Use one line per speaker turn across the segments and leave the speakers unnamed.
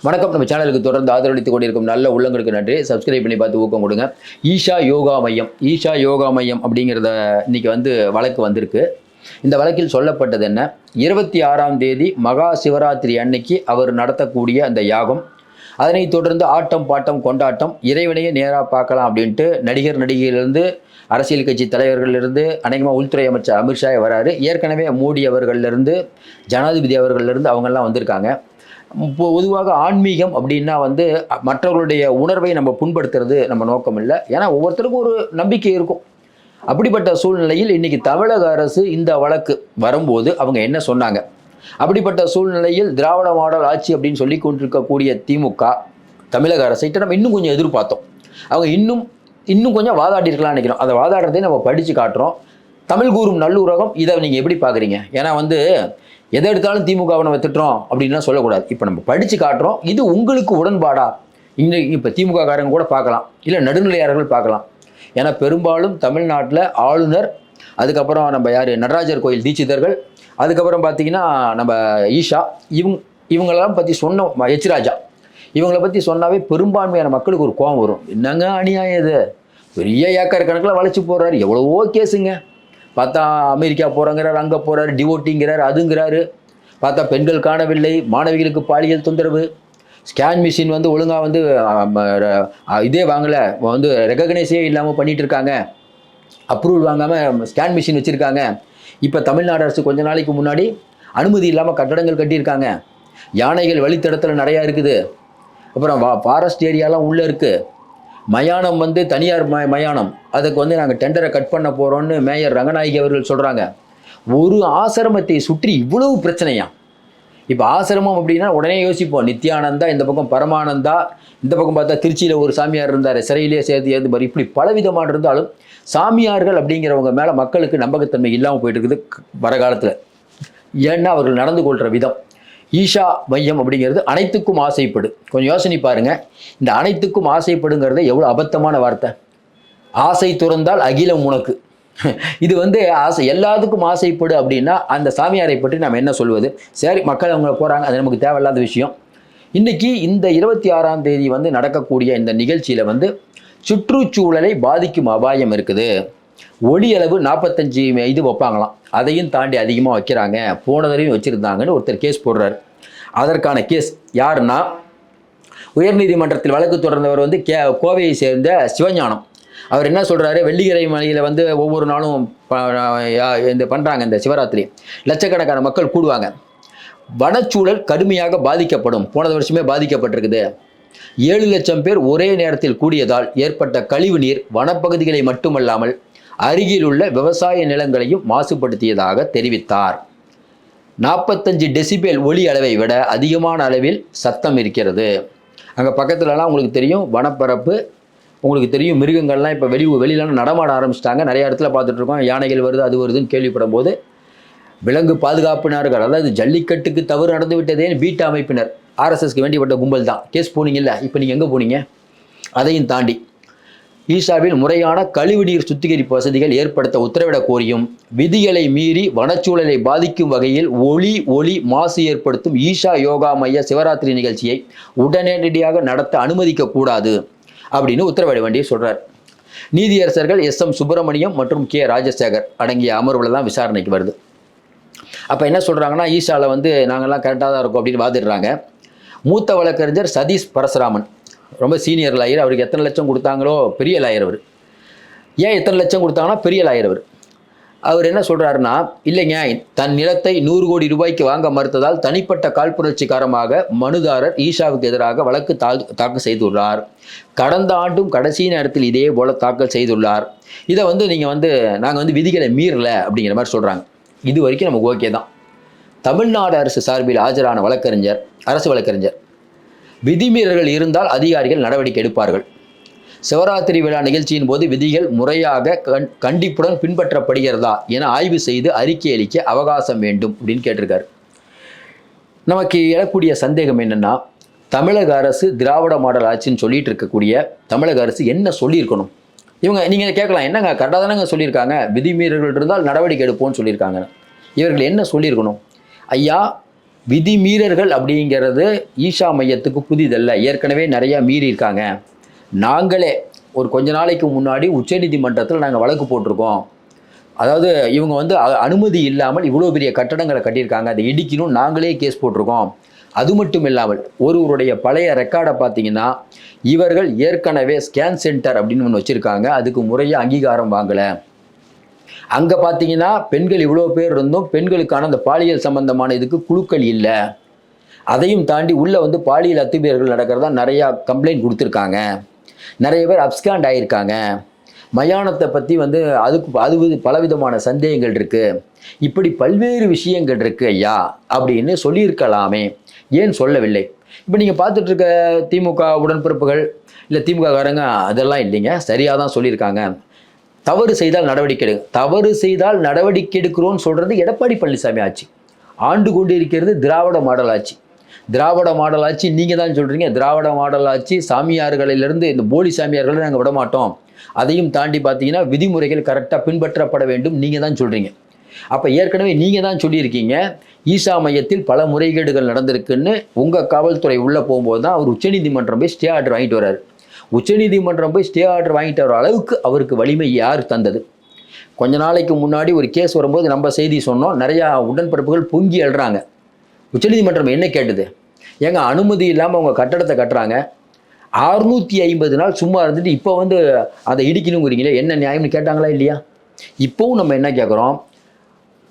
வணக்கம். நம்ம சேனலுக்கு தொடர்ந்து ஆதரவளித்துக் கொண்டிருக்கும் நல்ல உள்ளங்களுக்கு நன்றி. சப்ஸ்கிரைப் பண்ணி பார்த்து ஊக்கம் கொடுங்க. ஈஷா யோகா மையம் அப்படிங்கிறத இன்னைக்கு வந்து வழக்கு வந்திருக்கு. இந்த வழக்கில் சொல்லப்பட்டது என்ன, 26ஆம் தேதி மகா சிவராத்திரி அன்னைக்கு அவர் நடத்தக்கூடிய அந்த யாகம், அதனைத் தொடர்ந்து ஆட்டம் பாட்டம் கொண்டாட்டம், இறைவனையே நேராக பார்க்கலாம் அப்படின்ட்டு நடிகையிலிருந்து அரசியல் கட்சி தலைவர்களிலிருந்து அநேகமாக உள்துறை அமைச்சர் அமித்ஷா வராரு. ஏற்கனவே மோடி அவர்களிலிருந்து ஜனாதிபதி அவர்களிலிருந்து அவங்கெல்லாம் வந்திருக்காங்க. இப்போ பொதுவாக ஆன்மீகம் அப்படின்னா வந்து மற்றவர்களுடைய உணர்வை நம்ம புண்படுத்துறது நம்ம நோக்கம் இல்லை. ஏன்னா ஒவ்வொருத்தருக்கும் ஒரு நம்பிக்கை இருக்கும். அப்படிப்பட்ட சூழ்நிலையில் இன்னைக்கு தமிழக அரசு இந்த வழக்கு வரும்போது அவங்க என்ன சொன்னாங்க, அப்படிப்பட்ட சூழ்நிலையில் திராவிட மாடல் ஆட்சி அப்படின்னு சொல்லி கொண்டிருக்கக்கூடிய திமுக தமிழக அரசைட்டு நம்ம இன்னும் கொஞ்சம் எதிர்பார்த்தோம். அவங்க இன்னும் கொஞ்சம் வாதாடி இருக்கலாம்னு நினைக்கிறோம். அதை வாதாடுறதையும் நம்ம படித்து காட்டுறோம். தமிழ் கூறும் நல்லுறகம் இதை நீங்கள் எப்படி பார்க்குறீங்க? ஏன்னா வந்து எதை எடுத்தாலும் திமுகவை நம்ம திட்டுறோம் அப்படின்லாம் சொல்லக்கூடாது. இப்போ நம்ம படித்து காட்டுறோம். இது உங்களுக்கு உடன்பாடா? இப்போ திமுக காரங்க கூட பார்க்கலாம், இல்லை நடுநிலையாளர்கள் பார்க்கலாம். ஏன்னா பெரும்பாலும் தமிழ்நாட்டில் ஆளுநர், அதுக்கப்புறம் நம்ம யார் நடராஜர் கோயில் தீட்சிதர்கள், அதுக்கப்புறம் பார்த்தீங்கன்னா நம்ம ஈஷா, இவங்களெல்லாம் பற்றி சொன்னோம், எச் ராஜா, இவங்களை பற்றி சொன்னாவே பெரும்பான்மையான மக்களுக்கு ஒரு கோபம் வரும். என்னங்க அநியாயம் இது, பெரிய ஏக்கர் கணக்கில் வளைச்சி போடுறாரு, எவ்வளவோ கேஸுங்க. பார்த்தா அமெரிக்கா போகிறாங்கிறார், அங்கே போகிறாரு, டிவோட்டிங்கிறார், அதுங்கிறாரு. பார்த்தா பெண்கள் காணவில்லை, மாணவிகளுக்கு பாலியல் தொந்தரவு, ஸ்கேன் மிஷின் வந்து ஒழுங்காக வந்து இதே வாங்கலை, வந்து ரெகக்னைஸே இல்லாமல் பண்ணிகிட்டு இருக்காங்க, அப்ரூவல் வாங்காமல் ஸ்கேன் மிஷின் வச்சுருக்காங்க. இப்போ தமிழ்நாடு அரசு கொஞ்ச நாளைக்கு முன்னாடி அனுமதி இல்லாமல் கட்டடங்கள் கட்டியிருக்காங்க. யானைகள் வழித்தடத்தில் நிறையா இருக்குது. அப்புறம் ஃபாரஸ்ட் ஏரியாலாம் உள்ளே இருக்குது. மயானம் வந்து தனியார் மயானம், அதுக்கு வந்து நாங்கள் டெண்டரை கட் பண்ண போகிறோன்னு மேயர் ரங்கநாயகி அவர்கள் சொல்கிறாங்க. ஒரு ஆசிரமத்தை சுற்றி இவ்வளவு பிரச்சனையா? இப்போ ஆசிரமம் அப்படின்னா உடனே யோசிப்போம், நித்யானந்தா, இந்த பக்கம் பரமானந்தா, இந்த பக்கம் பார்த்தா திருச்சியில் ஒரு சாமியார் இருந்தார், சிறையிலே சேர்த்து ஏது மாதிரி, இப்படி பலவிதமான இருந்தாலும் சாமியார்கள் அப்படிங்கிறவங்க மேலே மக்களுக்கு நம்பகத்தன்மை இல்லாமல் போயிட்டு இருக்குது வர காலத்தில். ஏன்னா அவர்கள் நடந்து கொள்கிற விதம். ஈஷா மையம் அப்படிங்கிறது அனைத்துக்கும் ஆசைப்படு. கொஞ்சம் யோசனை பாருங்கள், இந்த அனைத்துக்கும் ஆசைப்படுங்கிறது எவ்வளோ அபத்தமான வார்த்தை. ஆசை துறந்தால் அகிலம் உனக்கு. இது வந்து ஆசை, எல்லாத்துக்கும் ஆசைப்படு அப்படின்னா அந்த சாமியாரை பற்றி நாம் என்ன சொல்வது? சரி, மக்கள் அவங்க போகிறாங்க, அது நமக்கு தேவையில்லாத விஷயம். இன்றைக்கி இந்த 26ஆம் தேதி வந்து நடக்கக்கூடிய இந்த நிகழ்ச்சியில் வந்து சுற்றுச்சூழலை பாதிக்கும் அபாயம் இருக்குது. ஒளி அளவு 45 இது வைப்பாங்களாம், அதையும் தாண்டி அதிகமாக வைக்கிறாங்க, போன தடவையும் வச்சுருந்தாங்கன்னு ஒருத்தர் கேஸ் போடுறாரு. அதற்கான கேஸ் யாருன்னா, உயர்நீதிமன்றத்தில் வழக்கு தொடர்ந்தவர் வந்து கோவையை சேர்ந்த சிவஞானம். அவர் என்ன சொல்கிறாரு, வெள்ளிக்கரை மலையில் வந்து ஒவ்வொரு நாளும் இந்த பண்ணுறாங்க, இந்த சிவராத்திரி லட்சக்கணக்கான மக்கள் கூடுவாங்க, வனச்சூழல் கடுமையாக பாதிக்கப்படும், போன வருஷமே பாதிக்கப்பட்டிருக்குது. 7 லட்சம் பேர் ஒரே நேரத்தில் கூடியதால் ஏற்பட்ட கழிவு நீர் வனப்பகுதிகளை மட்டுமல்லாமல் அருகில் உள்ள விவசாய நிலங்களையும் மாசுபடுத்தியதாக தெரிவித்தார். 45 டெசிபேல் ஒலி அளவை விட அதிகமான அளவில் சத்தம் இருக்கிறது. அங்கே பக்கத்துலலாம் உங்களுக்கு தெரியும் வனப்பரப்பு, உங்களுக்கு தெரியும் மிருகங்கள்லாம் இப்போ வெளியிலாம் நடமாட ஆரம்பிச்சிட்டாங்க. நிறைய இடத்துல பார்த்துட்ருக்கோம், யானைகள் வருது, அது வருதுன்னு கேள்விப்படும் போது விலங்கு பாதுகாப்பினர்கள், அதாவது ஜல்லிக்கட்டுக்கு தவறு நடந்து விட்டதேன்னு பீட்டா அமைப்பினர், ஆர்எஸ்எஸ்க்கு வேண்டிப்பட்ட கும்பல் தான் கேஸ் போனீங்கல்ல. இப்போ நீங்கள் எங்கே போனீங்க? அதையும் தாண்டி ஈஷாவில் முறையான கழிவுநீர் சுத்திகரிப்பு வசதிகள் ஏற்படுத்த உத்தரவிட கோரியும், விதிகளை மீறி வனச்சூழலை பாதிக்கும் வகையில் ஒளி மாசு ஏற்படுத்தும் ஈஷா யோகா மைய சிவராத்திரி நிகழ்ச்சியை உடனடியாக நடத்த அனுமதிக்க கூடாது அப்படின்னு உத்தரவிட வேண்டிய சொல்றார். நீதியரசர்கள் எஸ்.எம். சுப்பிரமணியம் மற்றும் கே. ராஜசேகர் அடங்கிய அமர்வில் தான் விசாரணைக்கு வருது. அப்போ என்ன சொல்கிறாங்கன்னா, ஈஷாவில் வந்து நாங்கள்லாம் கரெக்டாக தான் இருக்கோம் அப்படின்னு வாதிடுறாங்க. மூத்த வழக்கறிஞர் சதீஷ் பரசுராமன், ரொம்ப சீனியர் லாயர், அவருக்கு எத்தனை லட்சம் கொடுத்தாங்களோ பெரிய லாயர் அவர். ஏன் எத்தனை லட்சம் கொடுத்தாங்கன்னா பெரிய லாயர் அவர். அவர் என்ன சொல்கிறாருன்னா, இல்லைங்க, தன் நிலத்தை 100 கோடி ரூபாய்க்கு வாங்க மறுத்ததால் தனிப்பட்ட காழ்ப்புணர்ச்சி காரணமாக மனுதாரர் ஈஷாவுக்கு எதிராக வழக்கு தாக்கல் செய்துள்ளார். கடந்த ஆண்டும் கடைசி நேரத்தில் இதே போல தாக்கல் செய்துள்ளார். இதை வந்து நீங்கள் வந்து நாங்கள் வந்து விதிகளை மீறலை அப்படிங்கிற மாதிரி சொல்கிறாங்க. இது வரைக்கும் நமக்கு ஓகே தான். தமிழ்நாடு அரசு சார்பில் ஆஜரான அரசு வழக்கறிஞர், விதிமீறல்கள் இருந்தால் அதிகாரிகள் நடவடிக்கை எடுப்பார்கள். சிவராத்திரி விழா நிகழ்ச்சியின் போது விதிகள் முறையாக கண்டிப்புடன் பின்பற்றப்படுகிறதா என ஆய்வு செய்து அறிக்கை அளிக்க அவகாசம் வேண்டும் அப்படின்னு கேட்டிருக்காரு. நமக்கு எழக்கூடிய சந்தேகம் என்னென்னா, தமிழக அரசு திராவிட மாடல் ஆட்சின்னு சொல்லிட்டு இருக்கக்கூடிய தமிழக அரசு என்ன சொல்லியிருக்கணும்? நீங்கள் கேட்கலாம், என்னங்க கரெக்டாக தானேங்க சொல்லியிருக்காங்க, விதிமீறல்கள் இருந்தால் நடவடிக்கை எடுப்போம்னு சொல்லியிருக்காங்க. இவர்கள் என்ன சொல்லியிருக்கணும்? ஐயா, விதிமீறல்கள் அப்படிங்கிறது ஈஷா மையத்துக்கு புதிதல்ல, ஏற்கனவே நிறையா மீறி இருக்காங்க. நாங்களே ஒரு கொஞ்ச நாளைக்கு முன்னாடி உச்சநீதிமன்றத்தில் நாங்கள் வழக்கு போட்டிருக்கோம். அதாவது இவங்க வந்து அனுமதி இல்லாமல் இவ்வளோ பெரிய கட்டடங்களை கட்டியிருக்காங்க, அதை இடிக்கணும், நாங்களே கேஸ் போட்டிருக்கோம். அது மட்டும் இல்லாமல் ஒருவருடைய பழைய ரெக்கார்டை பார்த்தீங்கன்னா, இவர்கள் ஏற்கனவே ஸ்கேன் சென்டர் அப்படின்னு ஒன்று வச்சுருக்காங்க, அதுக்கு முறையாக அங்கீகாரம் வாங்கலை. அங்கே பார்த்தீங்கன்னா பெண்கள் இவ்வளோ பேர் இருந்தும் பெண்களுக்கான அந்த பாலியல் சம்பந்தமான இதுக்கு குழுக்கள் இல்லை. அதையும் தாண்டி உள்ளே வந்து பாலியல் அத்துமீறல்கள் நடக்கிறதா நிறையா கம்ப்ளைண்ட் கொடுத்துருக்காங்க. நிறைய பேர் அப்ஸ்காண்ட் ஆகியிருக்காங்க. மயானத்தை பற்றி வந்து அது பலவிதமான சந்தேகங்கள் இருக்குது. இப்படி பல்வேறு விஷயங்கள் இருக்குது ஐயா அப்படின்னு சொல்லியிருக்கலாமே, ஏன் சொல்லவில்லை? இப்போ நீங்கள் பார்த்துட்ருக்க திமுக உடன்பிறப்புகள் இல்லை திமுககாரங்க அதெல்லாம் இல்லைங்க, சரியாக தான் சொல்லியிருக்காங்க. தவறு செய்தால் நடவடிக்கை தவறு செய்தால் நடவடிக்கை எடுக்கிறோன்னு சொல்கிறது எடப்பாடி பழனிசாமி ஆட்சி. ஆண்டு கொண்டு இருக்கிறது திராவிட மாடல் ஆட்சி. திராவிட மாடல் ஆட்சி நீங்கள் தான் சொல்கிறீங்க. திராவிட மாடல் ஆட்சி சாமியார்களிலிருந்து இந்த போலி சாமியார்களை நாங்கள் விட மாட்டோம், அதையும் தாண்டி பார்த்தீங்கன்னா விதிமுறைகள் கரெக்டாக பின்பற்றப்பட வேண்டும் நீங்கள் தான் சொல்கிறீங்க. அப்போ ஏற்கனவே நீங்கள் தான் சொல்லியிருக்கீங்க ஈஷா மையத்தில் பல முறைகேடுகள் நடந்திருக்குன்னு. உங்கள் காவல்துறை உள்ளே போகும்போது தான் அவர் உச்சநீதிமன்றம் போய் ஸ்டே ஆர்டர் வாங்கிட்டு வர்றாரு. உச்சநீதிமன்றம் போய் ஸ்டே ஆர்டர் வாங்கிட்டு வர அளவுக்கு அவருக்கு வலிமை யார் தந்தது? கொஞ்ச நாளைக்கு முன்னாடி ஒரு கேஸ் வரும்போது நம்ம செய்தி சொன்னோம், நிறையா உடன்பிறப்புகள் பொங்கி எழுறாங்க. உச்சநீதிமன்றம் என்ன கேட்டது? ஏங்க அனுமதி இல்லாமல் அவங்க கட்டடத்தை கட்டுறாங்க, 650 நாள் சும்மா இருந்துட்டு இப்போ வந்து அதை இடிக்கணுங்கிறீங்களே, என்ன நியாயம்னு கேட்டாங்களா இல்லையா? இப்போவும் நம்ம என்ன கேட்குறோம்,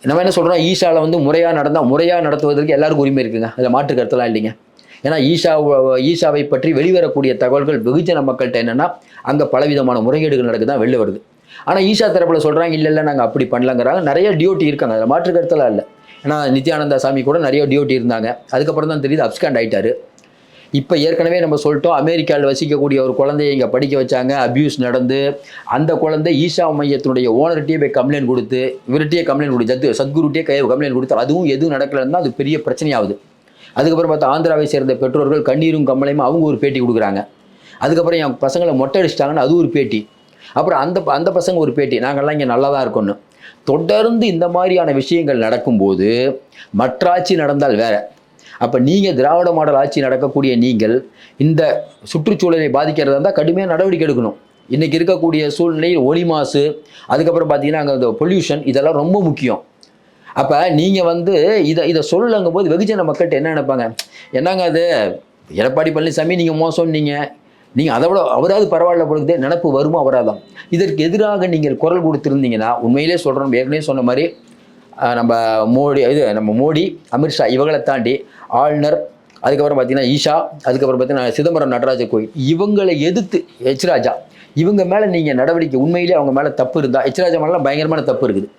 நம்ம என்ன சொல்கிறோம், ஈஷாவில் வந்து முறையாக நடத்துவதற்கு எல்லாருக்கும் உரிமை இருக்குங்க, அதில் மாற்று கருத்தெல்லாம் இல்லைங்க. ஏன்னா ஈஷாவை பற்றி வெளிவரக்கூடிய தகவல்கள் வெகுஜன மக்கள்கிட்ட என்னென்னா அங்கே பலவிதமான முறைகேடுகள் நடக்குது தான் வெளில வருது. ஆனால் ஈஷா தரப்பில் சொல்கிறாங்க இல்லை நாங்கள் அப்படி பண்ணலங்கிறாங்க. நிறைய டியூட்டி இருக்காங்க, அதில் மாற்று கருத்தெல்லாம் இல்லை. ஏன்னா நித்யானந்தா சாமி கூட நிறைய டியூட்டி இருந்தாங்க, அதுக்கப்புறம் தான் தெரியுது அப்ஸ்காண்ட் ஆகிட்டார். இப்போ ஏற்கனவே நம்ம சொல்லிட்டோம், அமெரிக்காவில் வசிக்கக்கூடிய ஒரு குழந்தைய இங்கே படிக்க வச்சாங்க, அப்யூஸ் நடந்து அந்த குழந்தை ஈஷா மையத்தினுடைய ஓனர்கிட்டே போய் கம்ப்ளைண்ட் கொடுத்து, இவர்கிட்டயே கம்ப்ளைண்ட் கொடுத்து, சத்குருட்டே கம்ப்ளைண்ட் கொடுத்து, அதுவும் எதுவும் நடக்கலைன்னா அது பெரிய பிரச்சனையாகுது. அதுக்கப்புறம் பார்த்தா ஆந்திராவை சேர்ந்த பெற்றோர்கள் கண்ணீரும் கம்பளையும் அவங்க ஒரு பேட்டி கொடுக்குறாங்க. அதுக்கப்புறம் என் பசங்களை மொட்டை அடிச்சிட்டாங்கன்னு அது ஒரு பேட்டி. அப்புறம் அந்த பசங்க ஒரு பேட்டி, நாங்கள்லாம் இங்கே நல்லா தான் இருக்கோன்னு. தொடர்ந்து இந்த மாதிரியான விஷயங்கள் நடக்கும்போது மற்ற ஆட்சி நடந்தால் வேற. அப்போ நீங்கள் திராவிட மாடல் ஆட்சி நடக்கக்கூடிய நீங்கள் இந்த சுற்றுச்சூழலை பாதிக்கிறதா இருந்தால் கடுமையாக நடவடிக்கை எடுக்கணும். இன்றைக்கி இருக்கக்கூடிய சூழ்நிலையில் ஒளி மாசு, அதுக்கப்புறம் பார்த்தீங்கன்னா அங்கே இந்த பொல்யூஷன், இதெல்லாம் ரொம்ப முக்கியம். அப்போ நீங்கள் வந்து இதை சொல்லுங்கும் போது வெகுஜன மக்கள்கிட்ட என்ன நினைப்பாங்க, என்னங்க அது எடப்பாடி பழனிசாமி நீங்கள் மோசம், நீங்கள் அதை விட அவராது பரவாயில்ல பொழுது நினப்பு வருமோ அவராதான். இதற்கு எதிராக நீங்கள் குரல் கொடுத்துருந்தீங்கன்னா, உண்மையிலே சொல்கிறோம், ஏற்கனவே சொன்ன மாதிரி நம்ம மோடி அமித்ஷா இவங்களை தாண்டி ஆளுநர், அதுக்கப்புறம் பார்த்தீங்கன்னா ஈஷா, அதுக்கப்புறம் பார்த்தீங்கன்னா சிதம்பரம் நடராஜர் கோயில், இவங்களை எதிர்த்து எச்ராஜா, இவங்க மேலே நீங்கள் நடவடிக்கை, உண்மையிலே அவங்க மேலே தப்பு இருந்தால், எச்ராஜா மேலாம் பயங்கரமான தப்பு இருக்குது,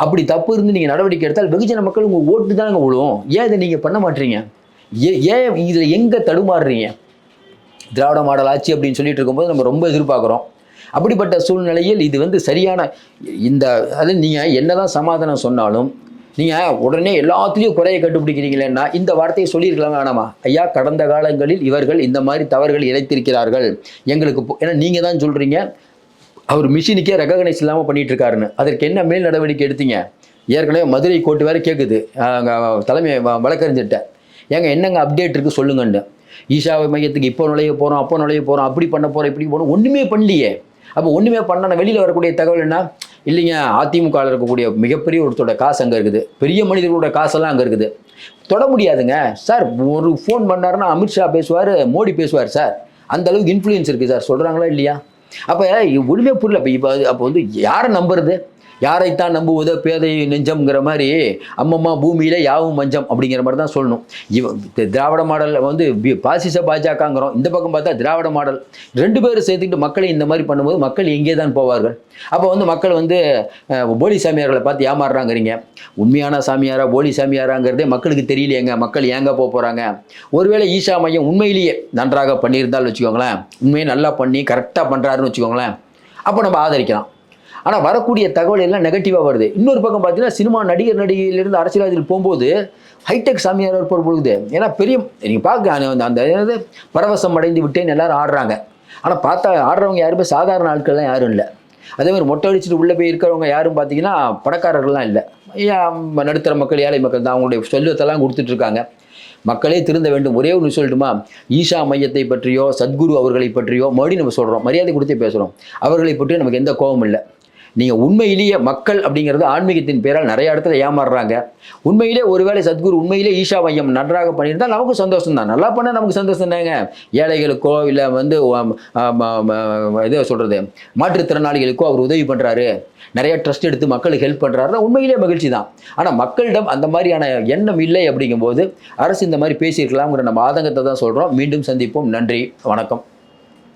அப்படி தப்பு இருந்து நீங்கள் நடவடிக்கை எடுத்தால் வெகுஜன மக்கள் உங்கள் ஓட்டு தானங்க விழுவும். ஏன் இதை நீங்கள் பண்ண மாட்டீங்க? ஏன் இதில் எங்கே தடுமாறுறீங்க? திராவிட மாடல் ஆட்சி அப்படின்னு சொல்லிட்டு இருக்கும்போது நம்ம ரொம்ப எதிர்பார்க்குறோம். அப்படிப்பட்ட சூழ்நிலையில் இது வந்து சரியான அது நீங்கள் என்னதான் சமாதானம் சொன்னாலும் நீங்கள் உடனே எல்லாத்துலேயும் குறையை கண்டுபிடிக்கிறீங்களேன்னா இந்த வார்த்தையை சொல்லியிருக்கலாம் வேணாமா? ஐயா, கடந்த காலங்களில் இவர்கள் இந்த மாதிரி தவறுகள் இழைத்திருக்கிறார்கள் எங்களுக்கு. ஏன்னா நீங்கள் தான் சொல்கிறீங்க அவர் மிஷினுக்கே ரெகக்னைஸ் இல்லாமல் பண்ணிகிட்டு இருக்காருன்னு. அதற்கு என்ன மேல் நடவடிக்கை எடுத்தீங்க? ஏற்கனவே மதுரை கோர்ட்டு வேறு கேட்குது தலைமை வழக்கறிஞர்கிட்ட, ஏங்க என்னங்க அப்டேட் இருக்குது சொல்லுங்கன்னு. ஈஷா மையத்துக்கு இப்போ நுழைய போகிறோம், அப்போ நுழைய போகிறோம், அப்படி பண்ண போகிறோம், இப்படி போகிறோம், ஒன்றுமே பண்ணலையே. அப்போ ஒன்றுமே பண்ணால் வெளியில் வரக்கூடிய தகவல் என்ன? இல்லைங்க, அதிமுகவில் இருக்கக்கூடிய மிகப்பெரிய ஒருத்தரோட காசு அங்கே இருக்குது, பெரிய மனிதர்களோட காசெல்லாம் அங்கே இருக்குது, தொட முடியாதுங்க சார். ஒரு ஃபோன் பண்ணாருன்னா அமித்ஷா பேசுவார், மோடி பேசுவார் சார், அந்த அளவுக்கு இன்ஃப்ளூயன்ஸ் இருக்குது சார், சொல்கிறாங்களா இல்லையா? அப்போ ஒன்றுமே புரியல. அப்போ வந்து யாரை நம்புறது? யாரைத்தான் நம்புவதோ பேதை நெஞ்சம்ங்கிற மாதிரி அம்மம்மா பூமியில் யாவும் மஞ்சம் அப்படிங்கிற மாதிரி தான் சொல்லணும். திராவிட மாடலில் வந்து பாசிச பாஜகங்கிறோம், இந்த பக்கம் பார்த்தா திராவிட மாடல், ரெண்டு பேரும் சேர்த்துக்கிட்டு மக்களை இந்த மாதிரி பண்ணும்போது மக்கள் எங்கே தான் போவார்கள்? அப்போ வந்து மக்கள் வந்து போலி சாமியார்களை பார்த்து ஏமாறுறாங்கிறீங்க. உண்மையான சாமியாரா போலி சாமியாராங்கிறதே மக்களுக்கு தெரியலையேங்க. மக்கள் ஏங்க போகிறாங்க? ஒருவேளை ஈஷா மையம் உண்மையிலேயே நன்றாக பண்ணியிருந்தாலும் வச்சுக்கோங்களேன், உண்மையை நல்லா பண்ணி கரெக்டாக பண்ணுறாருன்னு வச்சுக்கோங்களேன், அப்போ நம்ம ஆதரிக்கலாம். ஆனால் வரக்கூடிய தகவல் எல்லாம் நெகட்டிவாக வருது. இன்னொரு பக்கம் பார்த்தீங்கன்னா சினிமா நடிகையிலிருந்து அரசியல்வாதிகள் போகும்போது ஹைடெக் சாமியார் போகுது. ஏன்னா பெரிய நீங்கள் பார்க்க அந்த பரவசம் அடைந்து விட்டேன்னு எல்லாரும் ஆடுறாங்க. ஆனால் பார்த்தா ஆடுறவங்க யாருமே சாதாரண ஆட்கள்லாம் யாரும் இல்லை. அதே மாதிரி மொட்டை அடிச்சுட்டு உள்ளே போய் இருக்கிறவங்க யாரும் பார்த்தீங்கன்னா பணக்காரர்கள்லாம் இல்லை, நடுத்தர மக்கள் ஏழை மக்கள் தான் அவங்களுடைய செல்வத்தெல்லாம் கொடுத்துட்ருக்காங்க. மக்களே திருந்த வேண்டும். ஒரே ஒன்று சொல்லட்டுமா, ஈஷா மையத்தை பற்றியோ சத்குரு அவர்களை பற்றியோ மறுபடியும் நம்ம சொல்கிறோம், மரியாதை கொடுத்தே பேசுகிறோம். அவர்களை பற்றியோ நமக்கு எந்த கோபமும் இல்லை. நீங்கள் உண்மையிலேயே மக்கள் அப்படிங்கிறது ஆன்மீகத்தின் பேரால் நிறைய இடத்துல ஏமாறுறாங்க. உண்மையிலே ஒருவேளை சத்குரு உண்மையிலே ஈஷா மையம் நன்றாக பண்ணியிருந்தால் நமக்கு சந்தோஷம் தான். நல்லா பண்ணால் நமக்கு சந்தோஷம் தாங்க. ஏழைகளுக்கோ இல்லை இதை சொல்கிறது மாற்றுத்திறனாளிகளுக்கோ அவர் உதவி பண்ணுறாரு, நிறைய ட்ரஸ்ட் எடுத்து மக்களுக்கு ஹெல்ப் பண்ணுறாருன்னா உண்மையிலே மகிழ்ச்சி தான். ஆனால் மக்களிடம் அந்த மாதிரியான எண்ணம் இல்லை அப்படிங்கும்போது அரசு இந்த மாதிரி பேசியிருக்கலாம்ங்கிற நம்ம ஆதங்கத்தை தான் சொல்கிறோம். மீண்டும் சந்திப்போம். நன்றி, வணக்கம்.